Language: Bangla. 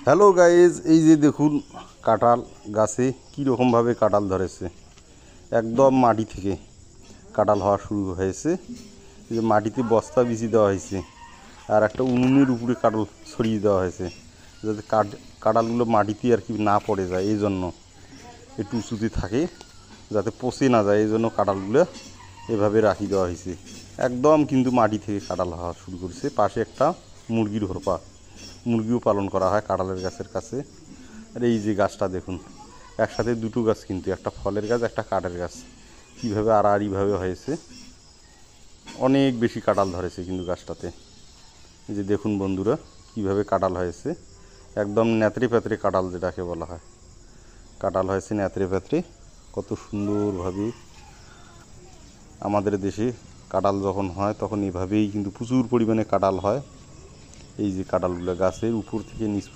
হ্যালো গাইজ, এই যে দেখুন কাঁঠাল গাছে কীরকমভাবে কাঁঠাল ধরেছে। একদম মাটি থেকে কাঁঠাল হওয়া শুরু হয়েছে। এই যে মাটিতে বস্তা বিছিয়ে দেওয়া হয়েছে আর একটা উনুনের উপরে কাঁঠাল ছড়িয়ে দেওয়া হয়েছে, যাতে কাঁঠালগুলো মাটিতে আর কি না পড়ে যায়, এই জন্য একটু উঁচুতে থাকে, যাতে পচে না যায়, এই জন্য কাঁঠালগুলো এভাবে রাখি দেওয়া হয়েছে। একদম কিন্তু মাটি থেকে কাঁঠাল হওয়া শুরু করেছে। পাশে একটা মুরগির হোরপা, মুরগিও পালন করা হয় কাঁঠালের গাছের কাছে। আর এই যে গাছটা দেখুন, একসাথে দুটো গাছ, কিন্তু একটা ফলের গাছ একটা কাঠের গাছ, কীভাবে আড়াআড়িভাবে হয়েছে। অনেক বেশি কাঁঠাল ধরেছে কিন্তু গাছটাতে। এই যে দেখুন বন্ধুরা, কীভাবে কাঁঠাল হয়েছে, একদম ন্যাতরে প্যাতরে কাঁঠাল যেটাকে বলা হয়, কাঁঠাল হয়েছে ন্যাতরে প্যাতরে। কত সুন্দরভাবে আমাদের দেশে কাঁঠাল যখন হয় তখন এভাবেই কিন্তু প্রচুর পরিমাণে কাঁঠাল হয়। এই যে কাঁঠালগুলো গাছের উপর থেকে নিচ